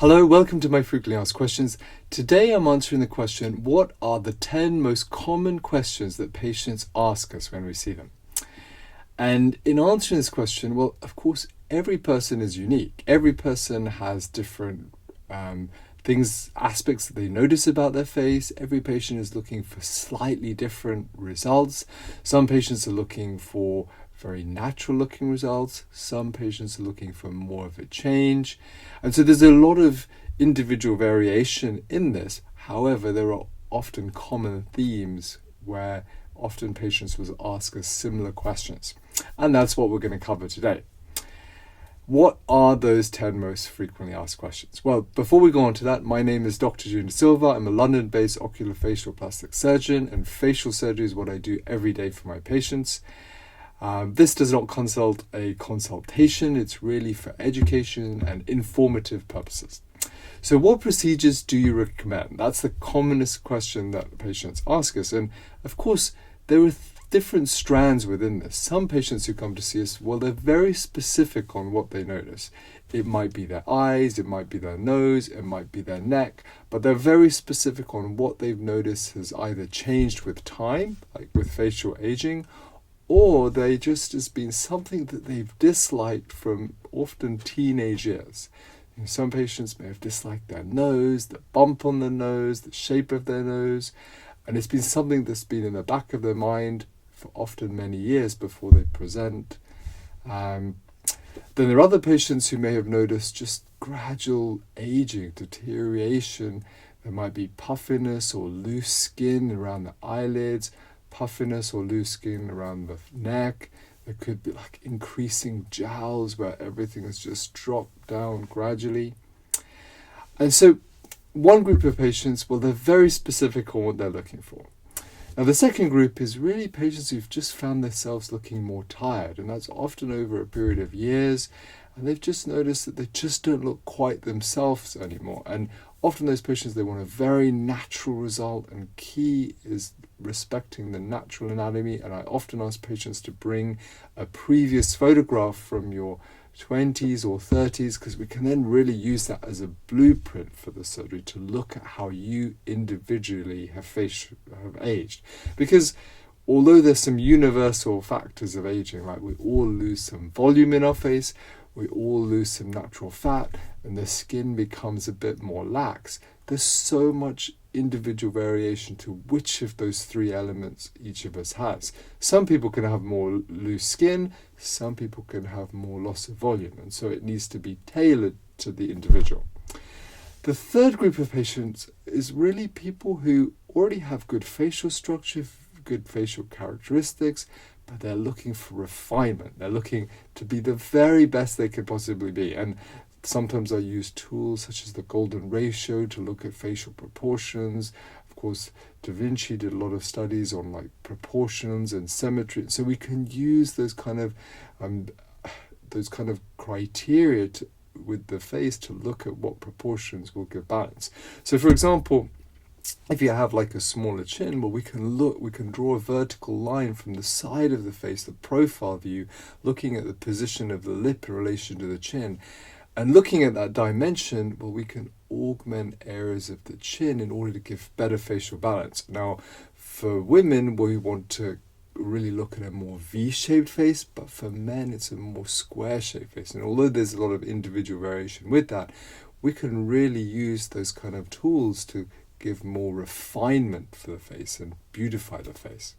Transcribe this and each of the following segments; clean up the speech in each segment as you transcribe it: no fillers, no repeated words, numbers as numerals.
Hello, welcome to my frequently asked questions. Today I'm answering the question, what are the 10 most common questions that patients ask us when we see them? And in answering this question, well, of course, every person is unique. Every person has different aspects that they notice about their face. Every patient is looking for slightly different results. Some patients are looking for very natural looking results. Some patients are looking for more of a change. And so there's a lot of individual variation in this. However, there are often common themes where often patients will ask us similar questions. And that's what we're going to cover today. What are those 10 most frequently asked questions? Well, before we go on to that, my name is Dr. Julian De Silva. I'm a London-based oculofacial plastic surgeon, and facial surgery is what I do every day for my patients. This does not consult a consultation. It's really for education and informative purposes. So what procedures do you recommend? That's the commonest question that patients ask us. And of course, there are different strands within this. Some patients who come to see us, well, they're very specific on what they notice. It might be their eyes, it might be their nose, it might be their neck, but they're very specific on what they've noticed has either changed with time, like with facial aging, or they just has been something that they've disliked from often teenage years. Some patients may have disliked their nose, the bump on the nose, the shape of their nose, and it's been something that's been in the back of their mind for often many years before they present. Then there are other patients who may have noticed just gradual aging, deterioration. There might be puffiness or loose skin around the eyelids, puffiness or loose skin around the neck. There could be like increasing jowls where everything has just dropped down gradually. And so one group of patients, well, they're very specific on what they're looking for. Now the second group is really patients who've just found themselves looking more tired, and that's often over a period of years, and they've just noticed that they just don't look quite themselves anymore. And often those patients, they want a very natural result, and key is respecting the natural anatomy. And I often ask patients to bring a previous photograph from your 20s or 30s, because we can then really use that as a blueprint for the surgery to look at how you individually have aged. Because although there's some universal factors of aging, like we all lose some volume in our face, we all lose some natural fat, and the skin becomes a bit more lax. There's so much individual variation to which of those three elements each of us has. Some people can have more loose skin, some people can have more loss of volume, and so it needs to be tailored to the individual. The third group of patients is really people who already have good facial structure, good facial characteristics, but they're looking for refinement. They're looking to be the very best they could possibly be. And sometimes I use tools such as the golden ratio to look at facial proportions. Of course, Da Vinci did a lot of studies on like proportions and symmetry. So we can use those kind of criteria with the face to look at what proportions will give balance. So for example, if you have like a smaller chin, well, we can draw a vertical line from the side of the face, the profile view, looking at the position of the lip in relation to the chin. And looking at that dimension, well, we can augment areas of the chin in order to give better facial balance. Now, for women, we want to really look at a more V-shaped face, but for men, it's a more square-shaped face. And although there's a lot of individual variation with that, we can really use those kind of tools to give more refinement for the face and beautify the face.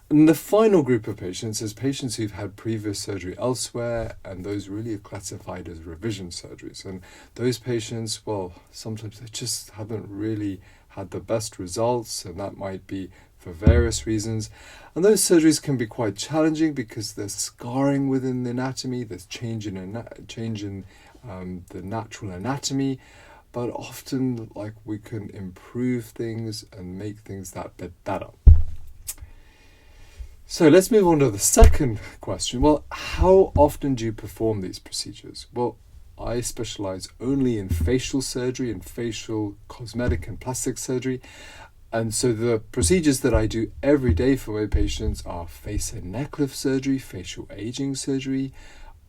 And the final group of patients is patients who've had previous surgery elsewhere, and those really are classified as revision surgeries. And those patients, well, sometimes they just haven't really had the best results, and that might be for various reasons. And those surgeries can be quite challenging because there's scarring within the anatomy, there's change in the natural anatomy, but often like we can improve things and make things that bit better. So let's move on to the second question. Well, how often do you perform these procedures? Well, I specialize only in facial surgery and facial cosmetic and plastic surgery. And so the procedures that I do every day for my patients are face and neck lift surgery, facial aging surgery,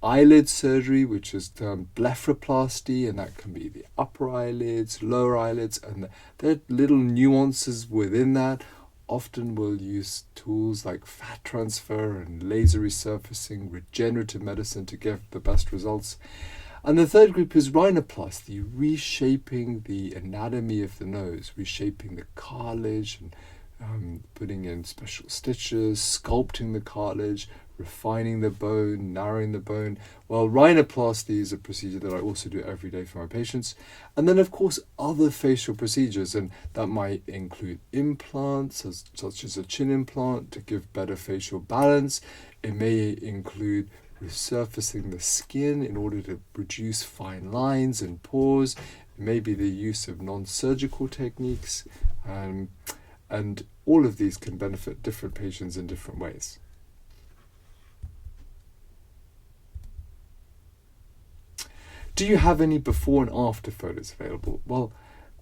eyelid surgery, which is termed blepharoplasty, and that can be the upper eyelids, lower eyelids, and there are little nuances within that. Often we'll use tools like fat transfer and laser resurfacing, regenerative medicine to get the best results. And the third group is rhinoplasty, reshaping the anatomy of the nose, reshaping the cartilage and putting in special stitches, sculpting the cartilage, refining the bone, narrowing the bone. Well, rhinoplasty is a procedure that I also do every day for my patients. And then, of course, other facial procedures, and that might include implants, such as a chin implant to give better facial balance. It may include resurfacing the skin in order to reduce fine lines and pores. It may be the use of non-surgical techniques, and all of these can benefit different patients in different ways. Do you have any before and after photos available? Well,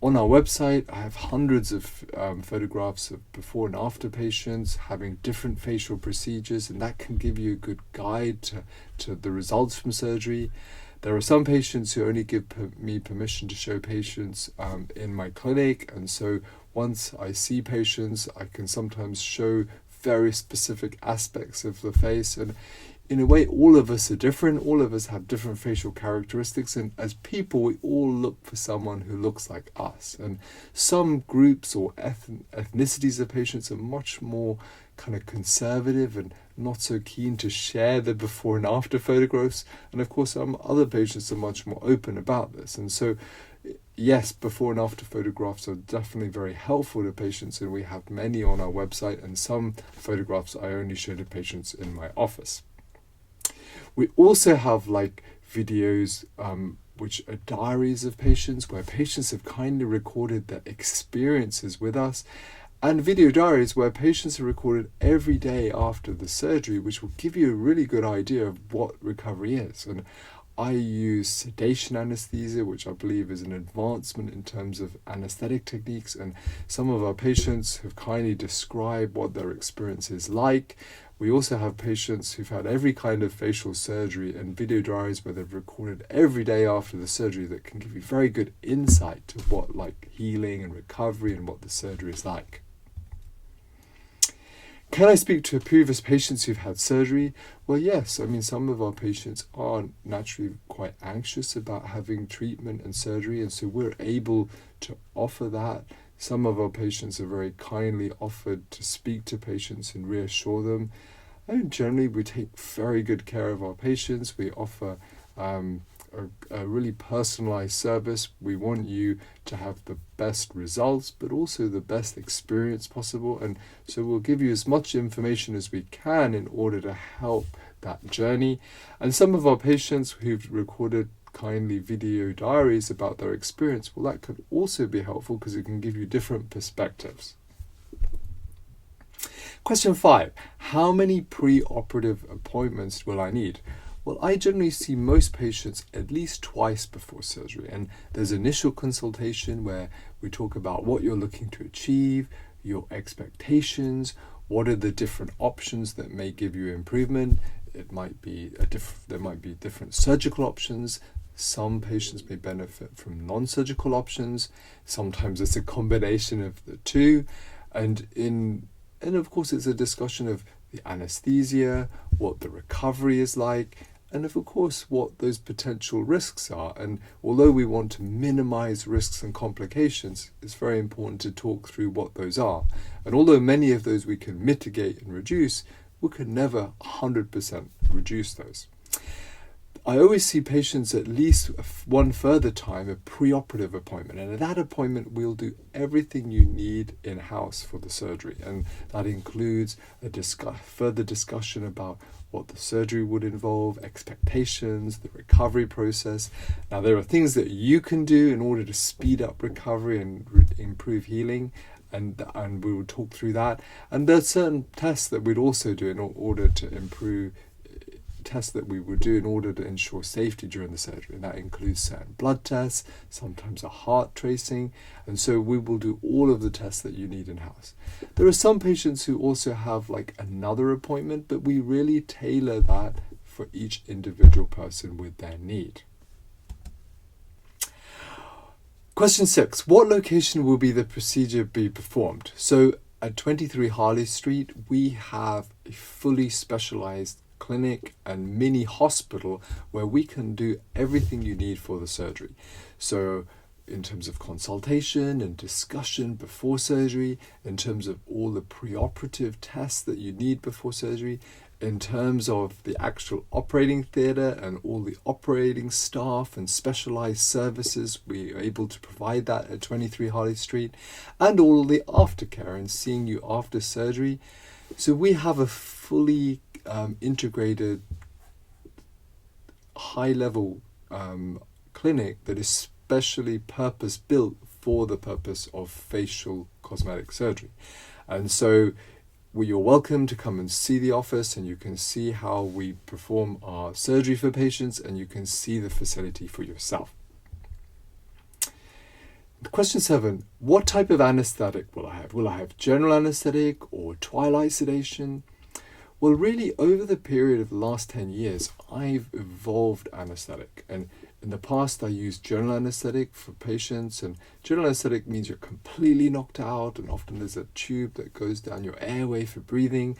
on our website, I have hundreds of photographs of before and after patients having different facial procedures, and that can give you a good guide to the results from surgery. There are some patients who only give me permission to show patients in my clinic, and so once I see patients, I can sometimes show very specific aspects of the face. And in a way, all of us are different. All of us have different facial characteristics, and as people, we all look for someone who looks like us. And some groups or ethnicities of patients are much more kind of conservative and not so keen to share the before and after photographs. And of course, some other patients are much more open about this. And so, yes, before and after photographs are definitely very helpful to patients, and we have many on our website, and some photographs I only show to patients in my office. We also have videos which are diaries of patients, where patients have kindly recorded their experiences with us, and video diaries where patients are recorded every day after the surgery, which will give you a really good idea of what recovery is. And I use sedation anaesthesia, which I believe is an advancement in terms of anaesthetic techniques, and some of our patients have kindly described what their experience is like. We also have patients who've had every kind of facial surgery and video diaries where they've recorded every day after the surgery that can give you very good insight to what healing and recovery and what the surgery is like. Can I speak to previous patients who've had surgery? Well, yes. I mean, some of our patients are naturally quite anxious about having treatment and surgery, and so we're able to offer that. Some of our patients are very kindly offered to speak to patients and reassure them. And generally, we take very good care of our patients. We offer a really personalized service. We want you to have the best results, but also the best experience possible. And so we'll give you as much information as we can in order to help that journey. And some of our patients who've recorded kindly video diaries about their experience, well, that could also be helpful because it can give you different perspectives. Question 5. How many pre-operative appointments will I need? Well, I generally see most patients at least twice before surgery, and there's initial consultation where we talk about what you're looking to achieve, your expectations, what are the different options that may give you improvement. It might be there might be different surgical options. Some patients may benefit from non-surgical options. Sometimes it's a combination of the two, and of course it's a discussion of the anaesthesia, what the recovery is like, and of course what those potential risks are. And although we want to minimize risks and complications, it's very important to talk through what those are. And although many of those we can mitigate and reduce, we can never 100% reduce those. I always see patients at least one further time, a pre-operative appointment. And at that appointment, we'll do everything you need in-house for the surgery. And that includes a further discussion about what the surgery would involve, expectations, the recovery process. Now, there are things that you can do in order to speed up recovery and improve healing. And we will talk through that. And there are certain tests that we'd also do in order to improve tests that we would do in order to ensure safety during the surgery, and that includes certain blood tests, sometimes a heart tracing, and so we will do all of the tests that you need in-house. There are some patients who also have another appointment, but we really tailor that for each individual person with their need. Question 6. What location will the procedure be performed? So at 23 Harley Street, we have a fully specialized clinic and mini hospital where we can do everything you need for the surgery. So in terms of consultation and discussion before surgery, in terms of all the preoperative tests that you need before surgery, in terms of the actual operating theatre and all the operating staff and specialized services, we are able to provide that at 23 Harley Street, and all the aftercare and seeing you after surgery. So we have a fully integrated high-level clinic that is specially purpose-built for the purpose of facial cosmetic surgery. And so you're welcome to come and see the office, and you can see how we perform our surgery for patients, and you can see the facility for yourself. Question 7. What type of anesthetic will I have? Will I have general anesthetic or twilight sedation? Well, really, over the period of the last 10 years, I've evolved anesthetic. And in the past, I used general anesthetic for patients, and general anesthetic means you're completely knocked out, and often there's a tube that goes down your airway for breathing.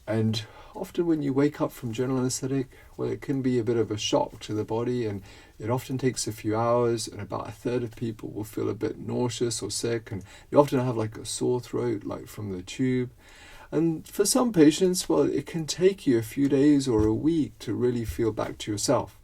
And often when you wake up from general anesthetic, well, it can be a bit of a shock to the body, and it often takes a few hours, and about a third of people will feel a bit nauseous or sick, and you often have like a sore throat, like from the tube. And for some patients, well, it can take you a few days or a week to really feel back to yourself.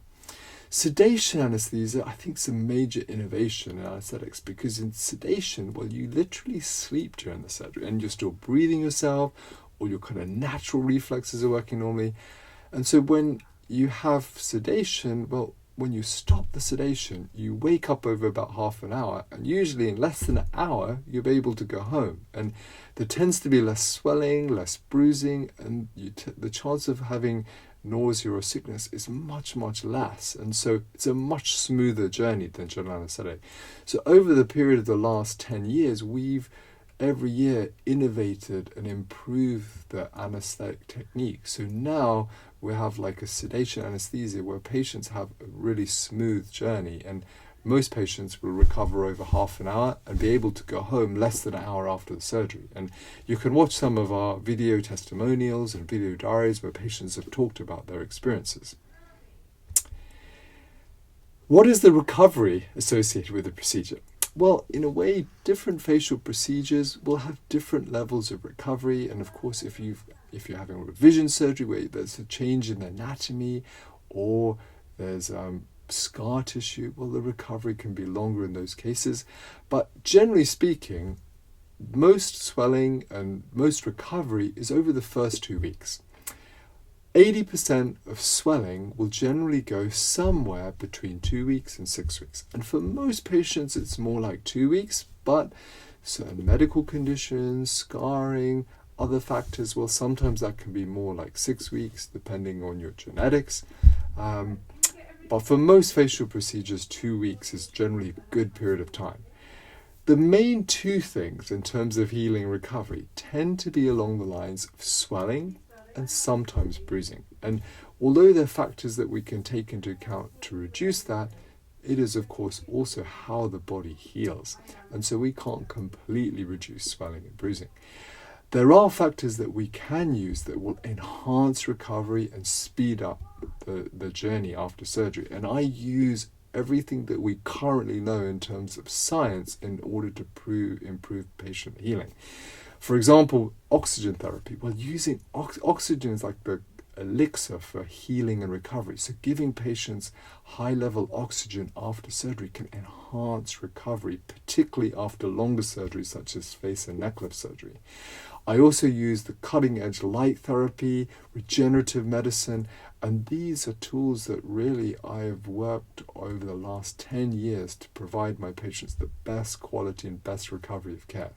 Sedation anesthesia, I think, is a major innovation in anesthetics, because in sedation, well, you literally sleep during the surgery and you're still breathing yourself, or your kind of natural reflexes are working normally. And so when you have sedation, well, when you stop the sedation, you wake up over about half an hour, and usually in less than an hour, you'll be able to go home. And there tends to be less swelling, less bruising, and the chance of having nausea or sickness is much, much less. And so it's a much smoother journey than general anesthetic. So over the period of the last 10 years, we've every year innovated and improved the anesthetic technique. So now we have like a sedation anesthesia where patients have a really smooth journey, and most patients will recover over half an hour and be able to go home less than an hour after the surgery. And you can watch some of our video testimonials and video diaries where patients have talked about their experiences. What is the recovery associated with the procedure? Well, in a way, different facial procedures will have different levels of recovery. And of course, if you're having revision surgery where there's a change in the anatomy, or there's scar tissue, well, the recovery can be longer in those cases. But generally speaking, most swelling and most recovery is over the first 2 weeks. 80% of swelling will generally go somewhere between 2 weeks and 6 weeks. And for most patients, it's more like 2 weeks, but certain medical conditions, scarring, other factors, well, sometimes that can be more like 6 weeks, depending on your genetics. But for most facial procedures, 2 weeks is generally a good period of time. The main two things in terms of healing and recovery tend to be along the lines of swelling and sometimes bruising. And although there are factors that we can take into account to reduce that, it is of course also how the body heals. And so we can't completely reduce swelling and bruising. There are factors that we can use that will enhance recovery and speed up the journey after surgery. And I use everything that we currently know in terms of science in order to improve patient healing. For example, oxygen therapy. Well, using oxygen is like the elixir for healing and recovery. So giving patients high-level oxygen after surgery can enhance recovery, particularly after longer surgeries such as face and neck lift surgery. I also use the cutting-edge light therapy, regenerative medicine, and these are tools that really I have worked over the last 10 years to provide my patients the best quality and best recovery of care.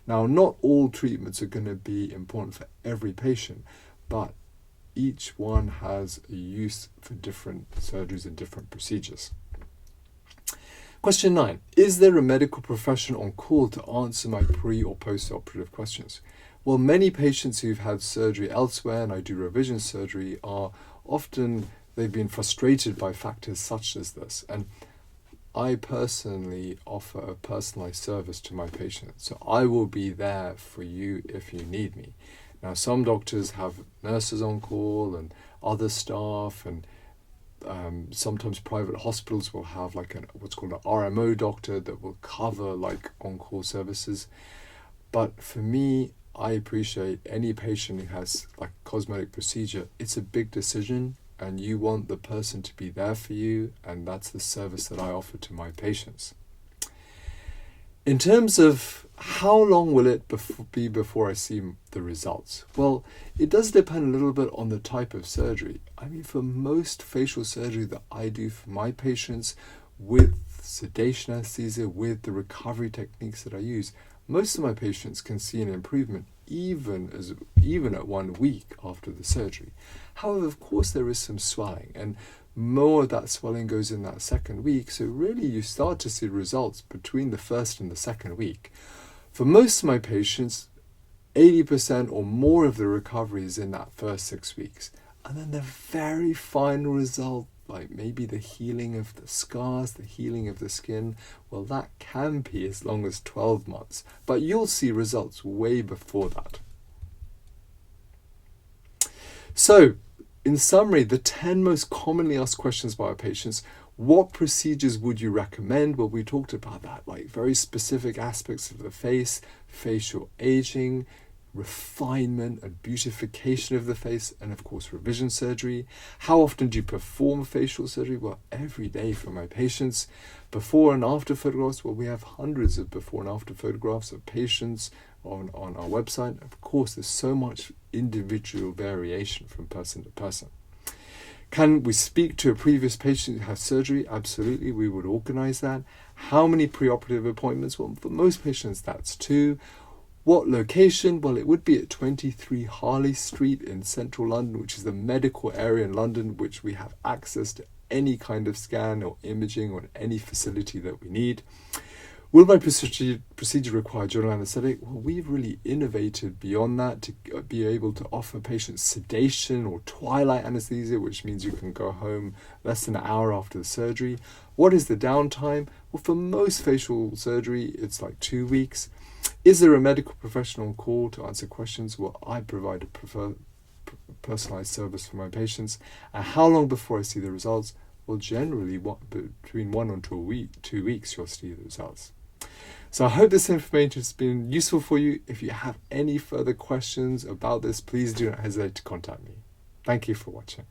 Now, not all treatments are going to be important for every patient, but each one has a use for different surgeries and different procedures. Question 9. Is there a medical professional on call to answer my pre- or post-operative questions? Well, many patients who've had surgery elsewhere, and I do revision surgery, are often they've been frustrated by factors such as this. And I personally offer a personalized service to my patients. So I will be there for you if you need me. Now, some doctors have nurses on call and other staff, and sometimes private hospitals will have like what's called an RMO doctor that will cover like on-call services. But for me, I appreciate any patient who has like cosmetic procedure. It's a big decision, and you want the person to be there for you, and that's the service that I offer to my patients. In terms of how long will it be before I see the results? Well, it does depend a little bit on the type of surgery. I mean, for most facial surgery that I do for my patients with sedation anesthesia, with the recovery techniques that I use, most of my patients can see an improvement even at 1 week after the surgery. However, of course, there is some swelling, and more of that swelling goes in that second week. So really, you start to see results between the first and the second week. For most of my patients, 80% or more of the recovery is in that first 6 weeks. And then the very final result, like maybe the healing of the scars, the healing of the skin, well, that can be as long as 12 months. But you'll see results way before that. So, in summary, the 10 most commonly asked questions by our patients: what procedures would you recommend? Well, we talked about that, like very specific aspects of the face, facial aging, refinement and beautification of the face, and of course revision surgery. How often do you perform facial surgery? Well, every day for my patients. Before and after photographs, well, we have hundreds of before and after photographs of patients on our website. Of course, there's so much individual variation from person to person. Can we speak to a previous patient who has surgery? Absolutely, we would organize that. How many preoperative appointments? Well, for most patients, that's 2. What location? Well, it would be at 23 Harley Street in central London, which is the medical area in London, which we have access to any kind of scan or imaging or any facility that we need. Will my procedure require general anesthetic? Well, we've really innovated beyond that to be able to offer patients sedation or twilight anesthesia, which means you can go home less than an hour after the surgery. What is the downtime? Well, for most facial surgery, it's like 2 weeks. Is there a medical professional on call to answer questions? Well, I provide a personalized service for my patients. And how long before I see the results? Well, generally, between 1 and 2 weeks, you'll see the results. So I hope this information has been useful for you. If you have any further questions about this, please do not hesitate to contact me. Thank you for watching.